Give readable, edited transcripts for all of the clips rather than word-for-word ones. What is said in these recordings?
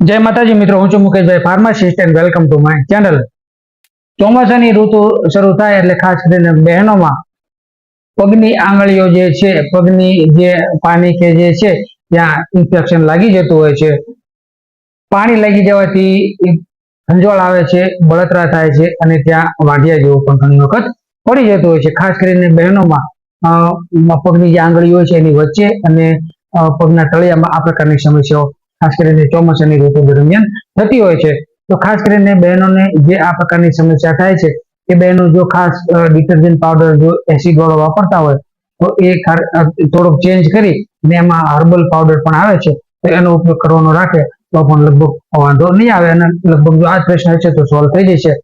जय माताजी मित्रों, हूँ छुं Mukesh bhai pharmacist and welcome to my channel. ચોમાસાની ઋતુ શરૂ થાય એટલે ખાસ કરીને બહેનોમાં પગની આંગળીઓ જે છે, પગની જે પાની કે જે છે ત્યાં ઇન્ફેક્શન લાગી જતું હોય છે। પાણી લાગી જવાથી ખંજવાળ આવે છે, બળતરા થાય છે અને ત્યાં વાઢિયા જેવું પણ ઘણી વખત પડી જતું હોય છે। ખાસ કરીને બહેનોમાં પગની જે આંગળીઓ હોય છે એની વચ્ચે અને પગના તળિયામાં આ પ્રકારની સમસ્યાઓ ખાસ કરીને ચોમાસાની ઋતુ દરમિયાન થતી હોય છે। तो खास કરીને બહેનોને જે આ પ્રકારની સમસ્યા થાય છે એ બહેનો જો ખાસ ડિટર્જન્ટ પાવડર જો એસિડ વાળો વાપરતા હોય તો એ થોડોક ચેન્જ કરી અને એમાં હર્બલ પાવડર પણ આવે છે તો એનો ઉપયોગ કરવાનો રાખે તો પણ લગભગ વાંધો નહીં આવે અને લગભગ જો આ પ્રશ્ન છે તો સોલ્વ થઈ જશે।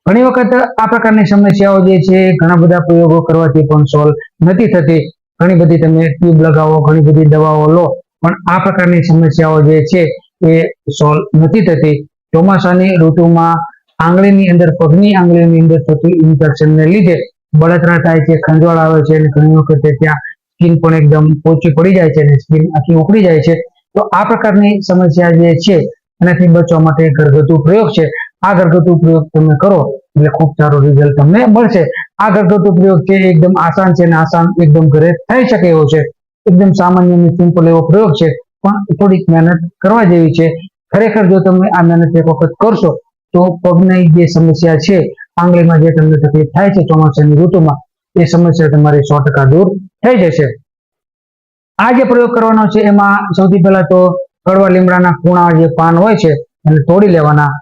ઘણી વખત આ પ્રકારની સમસ્યાઓ જે છે ઘણા બધા પ્રયોગો કરવાથી પણ સોલ્વ નથી થતી। ઘણી બધી તમે ટ્યુબ લગાવો, ઘણી બધી દવાઓ લો, પણ આ પ્રકારની સમસ્યાઓ જે છે એ સોલ્વ નથી થતી। ચોમાસાની ઋતુમાં આંગળીની અંદર, પગની આંગળીની અંદર થતું ઇન્ફેક્શનને લીધે બળતરા થાય છે, ખંજવાળ આવે છે અને ઘણી વખતે ત્યાં સ્કિન પણ એકદમ પોચી પડી જાય છે અને સ્કિન આખી ઉખડી જાય છે। તો આ પ્રકારની સમસ્યા જે છે એનાથી બચવા માટે ઘરગથ્થુ પ્રયોગ છે। આ ઘરગથ્થુ પ્રયોગ તમે કરો એટલે ખૂબ સારો રિઝલ્ટ તમને મળશે। આ ઘરગથ્થુ પ્રયોગ છે એકદમ આસાન છે અને આસાન એકદમ ઘરે થઈ શકે એવો છે। એકદમ સામાન્ય અને સિમ્પલ એવો પ્રયોગ છે, પણ થોડીક મહેનત કરવા જેવી છે। ખરેખર જો તમે આ મહેનત એક વખત કરશો તો પગની જે સમસ્યા છે, આંગળીમાં જે તમને તકલીફ થાય છે ચોમાસાની ઋતુમાં, એ સમસ્યા તમારી 100% દૂર થઈ જશે। આ જે પ્રયોગ કરવાનો છે એમાં સૌથી પહેલા તો કડવા લીમડાના કૂણા જે પાન હોય છે એને તોડી લેવાના।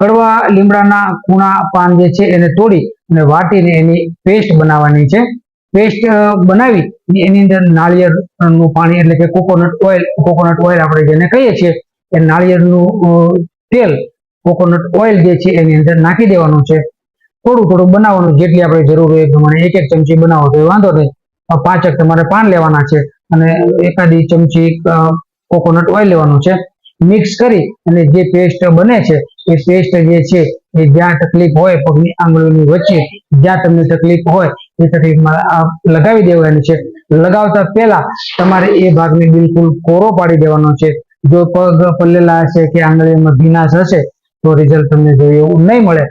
કડવા લીમડાના કૂણા પાન જે છે એને તોડી અને વાટીને એની પેસ્ટ બનાવવાની છે। પેસ્ટ બનાવી એની અંદર નાળિયેરનું પાણી એટલે કે કોકોનટ ઓઇલ આપણે જેને કહીએ છીએ એ નાળિયેરનું તેલ, કોકોનટ ઓઇલ જે છે એની અંદર નાખી દેવાનું છે। થોડું થોડું બનાવવાનું, જેટલી આપણે જરૂર હોય એ પ્રમાણે। એક ચમચી બનાવો તો વાંધો નહીં, 5 તમારે પાન લેવાના છે અને એકાદી ચમચી કોકોનટ ઓઇલ લેવાનું છે। મિક્સ કરી અને જે પેસ્ટ બને છે એ પેસ્ટ જે છે એ જ્યાં તકલીફ હોય પગની આંગળીઓની વચ્ચે, જ્યાં તમને તકલીફ હોય એ તકલીફમાં લગાવી દેવાની છે। લગાવતા પહેલા તમારે એ ભાગને બિલકુલ કોરો પાડી દેવાનો છે। જો પગ પલ્લેલા હશે કે આંગળીમાં ભીનાશ હશે તો રિઝલ્ટ તમને જોઈએ એવું નહીં મળે।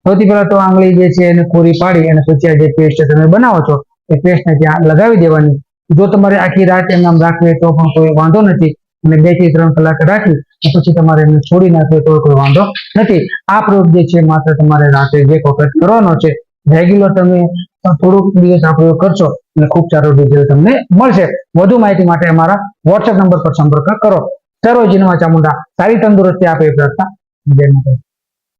સૌથી પહેલા તો આંગળી જે છે એને કોરી પાડી અને પછી આ જે પેસ્ટ તમે બનાવો છો એ પેસ્ટને ત્યાં લગાવી દેવાની। જો તમારે આખી રાત એમ નામ રાખવી તો પણ કોઈ વાંધો નથી અને 2 થી 3 કલાક રાખી પછી તમારે એને છોડી નાખે તો કોઈ વાંધો નથી। આ પ્રયોગ જે છે માત્ર તમારે રાતે જ એક વખત કરવાનો છે। રેગ્યુલર તમે થોડુંક દિવસ આ પ્રયોગ કરશો એટલે ખૂબ સારો રિઝલ્ટ તમને મળશે। વધુ માહિતી માટે અમારા WhatsApp નંબર પર સંપર્ક કરો। સર્વજીવનમાં ચામુંડા સારી તંદુરસ્તી આપે એ પ્રાર્થના। જય માતા।